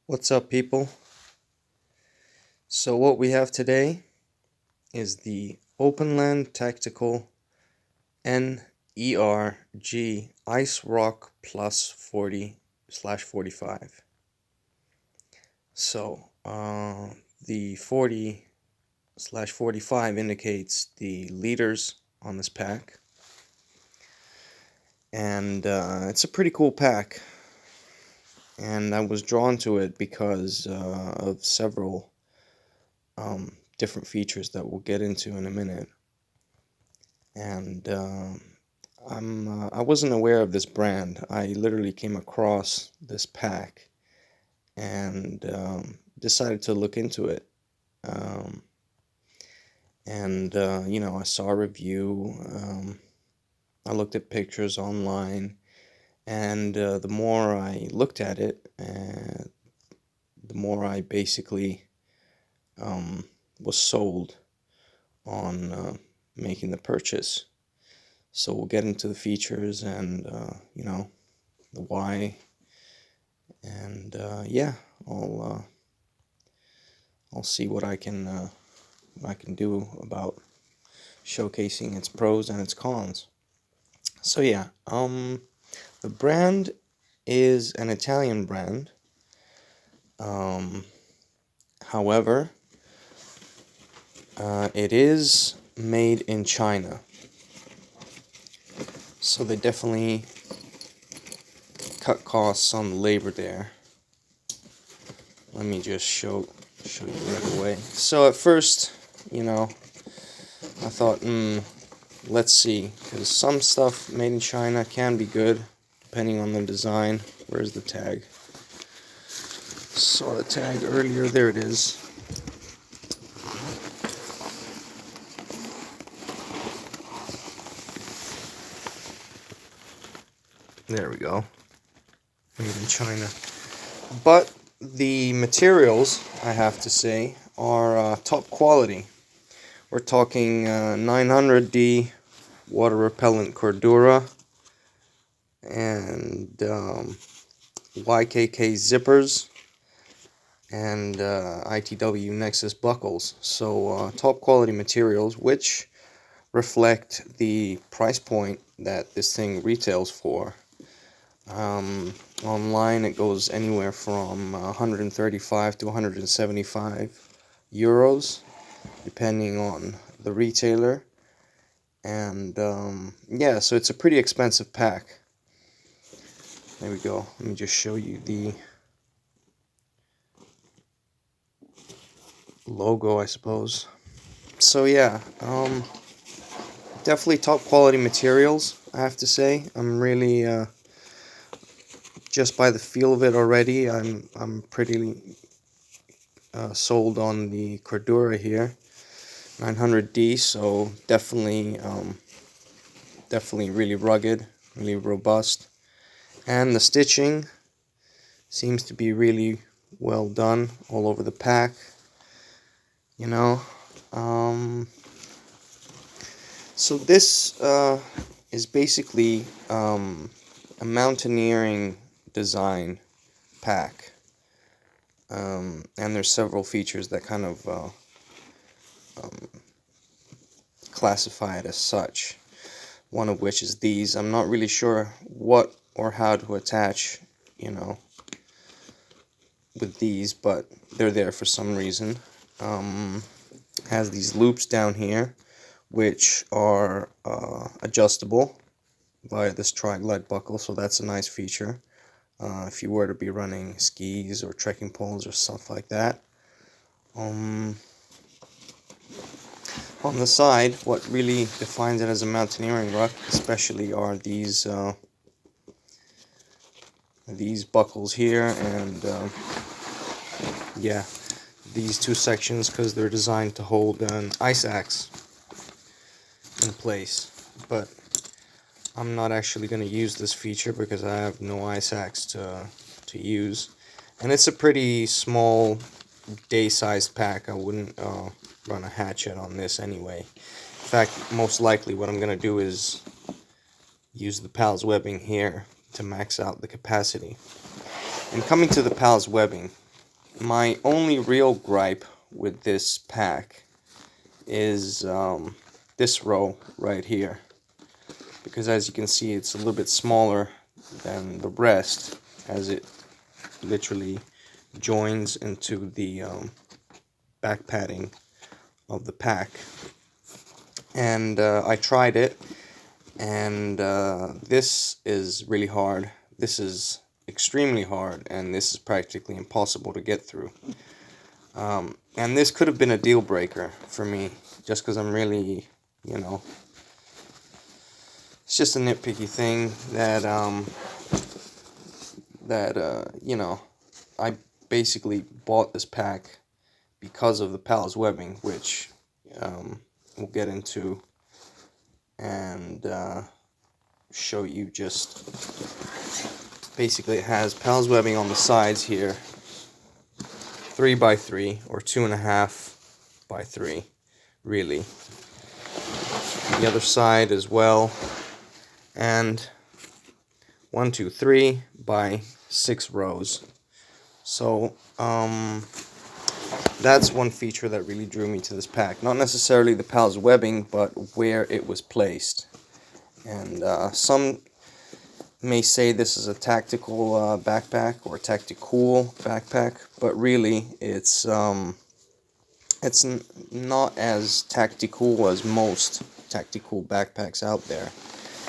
What's up, people? So what we have today is the Openland Tactical N.ER.G Ice Rock Plus 40/45. So the 40/45 indicates the liters on this pack, and it's a pretty cool pack. And I was drawn to it because of several different features that we'll get into in a minute. And I wasn't aware of this brand. I literally came across this pack and decided to look into it. I saw a review. I looked at pictures online, and the more I looked at it, the more I basically was sold on making the purchase. So we'll get into the features and the why, and I'll see what I can do about showcasing its pros and its cons. So yeah, the brand is an Italian brand. However, it is made in China. So they definitely cut costs on the labor there. Let me just show you right away. So at first, I thought, let's see, because some stuff made in China can be good, depending on the design. Where's the tag? Saw the tag earlier. There it is. There we go. Made in China. But the materials, I have to say, are top quality. We're talking 900D water repellent Cordura and YKK zippers and ITW Nexus buckles. So top quality materials, which reflect the price point that this thing retails for. Online it goes anywhere from 135 to 175 euros, depending on the retailer. And so it's a pretty expensive pack. There we go. Let me just show you the logo, I suppose. So yeah, definitely top quality materials, I have to say. I'm really just by the feel of it already, I'm pretty sold on the Cordura here, 900D. So definitely really rugged, really robust, and the stitching seems to be really well done all over the pack. So this is basically a mountaineering design pack, and there's several features that kind of classify it as such, one of which is these. I'm not really sure what or how to attach with these, but they're there for some reason. Has these loops down here which are adjustable via this tri-glide buckle, so that's a nice feature if you were to be running skis or trekking poles or stuff like that. On the side, what really defines it as a mountaineering ruck especially are these buckles here, and these two sections, because they're designed to hold an ice axe in place. But I'm not actually going to use this feature because I have no ice axe to use, and it's a pretty small day-sized pack. I wouldn't run a hatchet on this anyway. In fact, most likely what I'm going to do is use the PALS webbing here to max out the capacity. And coming to the PALS webbing, My only real gripe with this pack is this row right here, because as you can see it's a little bit smaller than the rest, as it literally joins into the back padding of the pack. And I tried it, and this is really hard. This is extremely hard, and this is practically impossible to get through. And this could have been a deal breaker for me, just because I'm really, you know, it's just a nitpicky thing that you know, I basically bought this pack because of the pals webbing, which we'll get into and show you. Just basically it has pals webbing on the sides here, 3x3 or 2.5x3, really. The other side as well, and 1, 2, 3 by 6 rows. So that's one feature that really drew me to this pack. Not necessarily the pals webbing, but where it was placed. And some may say this is a tactical backpack or tactical backpack, but really it's not as tactical as most tactical backpacks out there.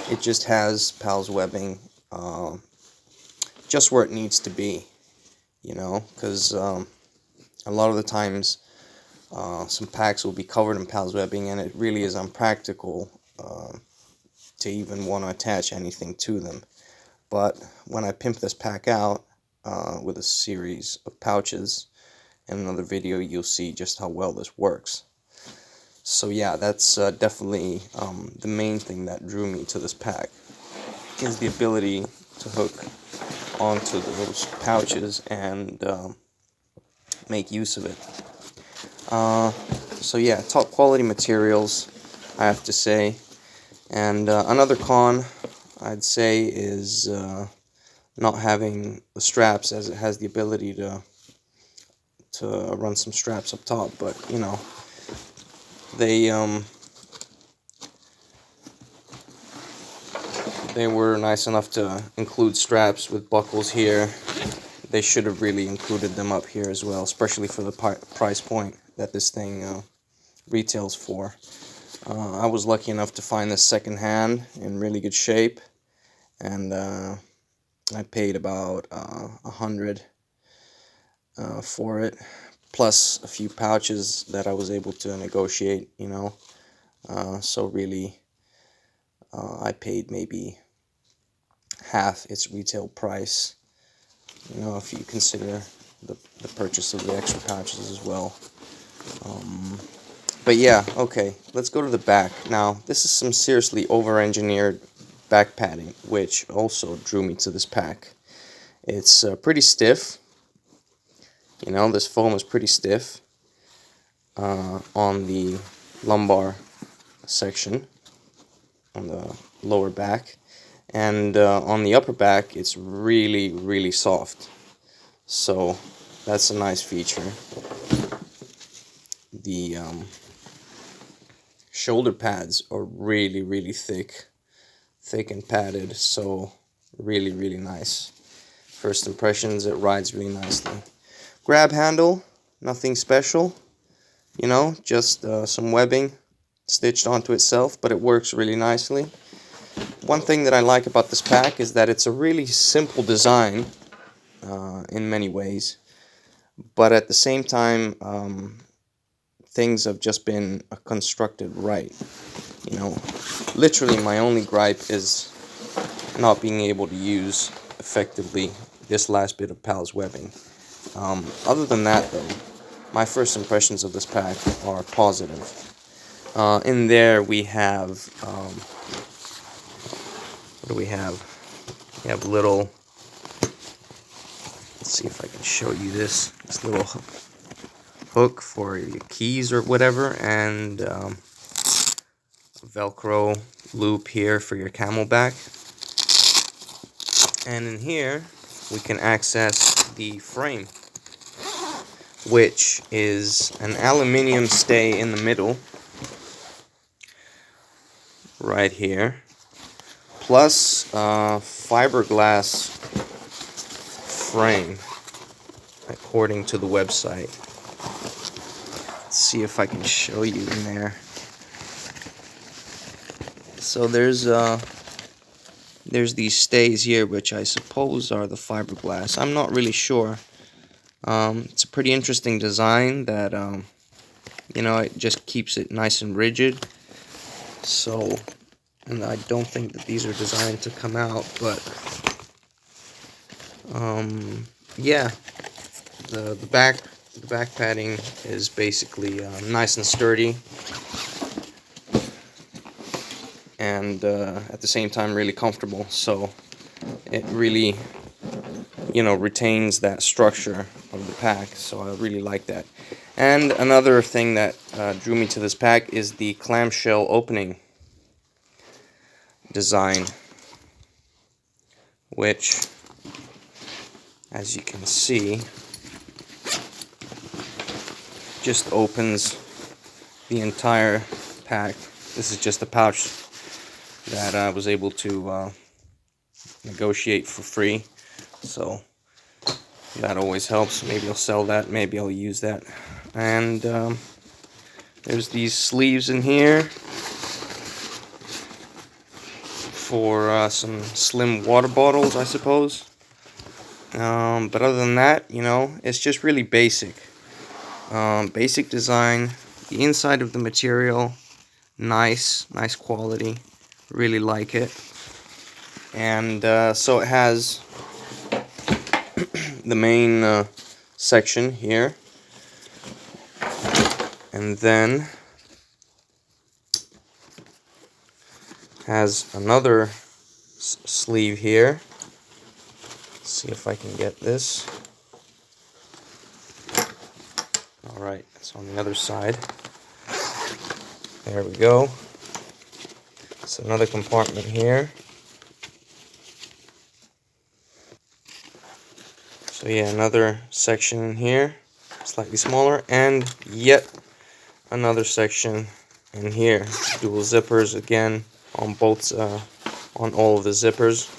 It just has pals webbing just where it needs to be, you know, because a lot of the times some packs will be covered in pals webbing, and it really is unpractical to even want to attach anything to them. But when I pimp this pack out with a series of pouches in another video, you'll see just how well this works. So yeah, that's definitely the main thing that drew me to this pack, is the ability to hook onto those pouches and make use of it. So yeah, top quality materials, I have to say. And another con, I'd say, is not having the straps, as it has the ability to run some straps up top. But you know, they were nice enough to include straps with buckles here. They should have really included them up here as well, especially for the price point that this thing retails for. I was lucky enough to find this secondhand in really good shape, and I paid about $100 for it, plus a few pouches that I was able to negotiate, you know. So really, I paid maybe half its retail price, you know, if you consider the purchase of the extra pouches as well. But yeah, okay, let's go to the back. Now, this is some seriously over-engineered back padding, which also drew me to this pack. It's pretty stiff. You know, this foam is pretty stiff on the lumbar section, on the lower back. And on the upper back, it's really, really soft. So that's a nice feature. The shoulder pads are really, really thick and padded, so really, really nice. First impressions, it rides really nicely. Grab handle, nothing special, you know, just some webbing stitched onto itself, but it works really nicely. One thing that I like about this pack is that it's a really simple design in many ways, but at the same time things have just been constructed right. You know, literally my only gripe is not being able to use effectively this last bit of pals webbing. Other than that though, my first impressions of this pack are positive. In there we have what do we have? We have little, let's see if I can show you this little hook for your keys or whatever, and a Velcro loop here for your camelback. And in here we can access the frame. which is an aluminium stay in the middle, right here, plus fiberglass frame, according to the website. Let's see if I can show you in there. So there's these stays here, which I suppose are the fiberglass. I'm not really sure. It's a pretty interesting design that, you know, it just keeps it nice and rigid. So, and I don't think that these are designed to come out, but, yeah, the back padding is basically nice and sturdy, and at the same time really comfortable. So it really, you know, retains that structure of the pack, so I really like that. And another thing that drew me to this pack is the clamshell opening design, which, as you can see, just opens the entire pack. This is just a pouch that I was able to negotiate for free, so that always helps. Maybe I'll sell that, maybe I'll use that. And there's these sleeves in here for some slim water bottles, I suppose. But other than that, you know, it's just really basic. Basic design. The inside of the material, nice quality. Really like it. And so it has the main section here, and then has another sleeve here. Let's see if I can get this. Alright, it's on the other side. There we go. It's another compartment here. So yeah, another section in here, slightly smaller, and yet another section in here. Dual zippers again on both, on all of the zippers.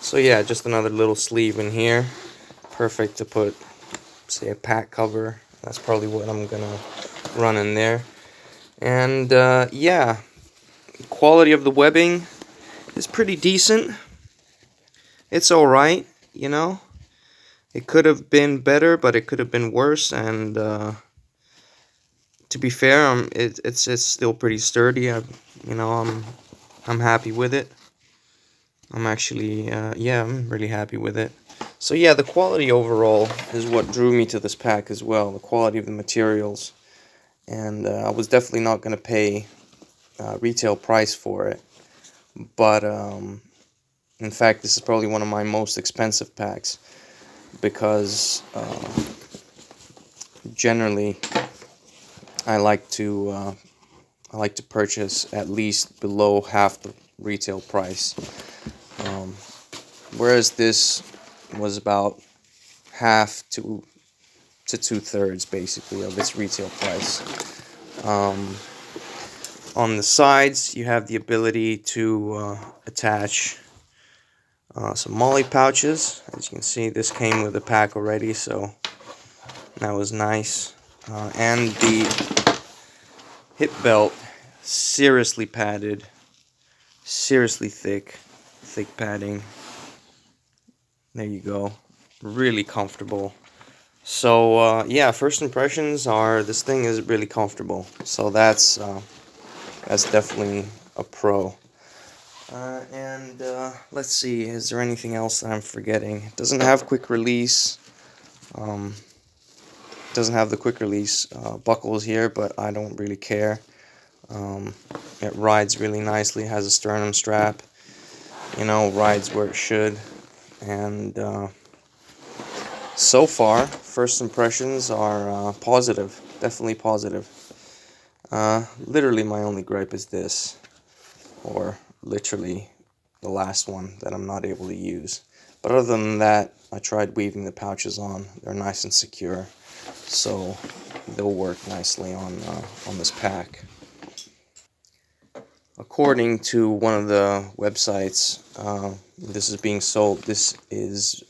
So yeah, just another little sleeve in here. Perfect to put, say, a pack cover. That's probably what I'm gonna run in there. And yeah, quality of the webbing is pretty decent. It's alright, you know. It could have been better, but it could have been worse. And to be fair, it's still pretty sturdy. You know, I'm happy with it. I'm actually yeah, I'm really happy with it. So yeah, the quality overall is what drew me to this pack as well. The quality of the materials, and I was definitely not going to pay retail price for it. But in fact, this is probably one of my most expensive packs, because generally I like to purchase at least below half the retail price, whereas this was about half to 2/3 basically of its retail price. On the sides, you have the ability to attach some molly pouches. As you can see, this came with a pack already, so that was nice. And the hip belt, seriously padded, seriously thick padding. There you go, really comfortable. So yeah, first impressions are this thing is really comfortable. So that's definitely a pro. And let's see, is there anything else that I'm forgetting? It doesn't have quick release. Doesn't have the quick release buckles here, but I don't really care. It rides really nicely, has a sternum strap, you know, rides where it should. And so far, first impressions are positive, definitely positive. Literally my only gripe is this, or literally the last one that I'm not able to use. But other than that, I tried weaving the pouches on. They're nice and secure, so they'll work nicely on this pack. According to one of the websites, this is being sold. This is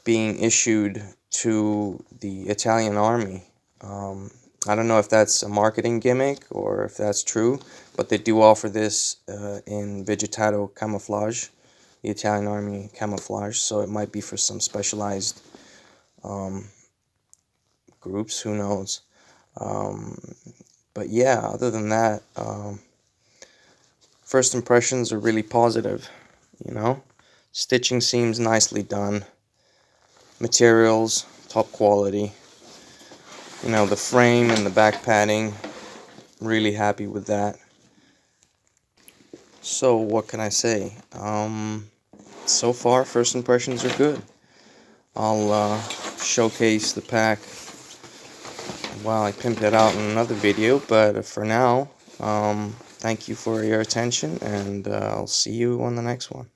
being issued to the Italian army. I don't know if that's a marketing gimmick or if that's true, but they do offer this in Vegetato camouflage, the Italian army camouflage, so it might be for some specialized groups, who knows. But yeah, other than that, first impressions are really positive, you know. Stitching seems nicely done. Materials, top quality. You know, the frame and the back padding, really happy with that. So what can I say? So far, first impressions are good. I'll showcase the pack while I pimp it out in another video, but for now, thank you for your attention, and I'll see you on the next one.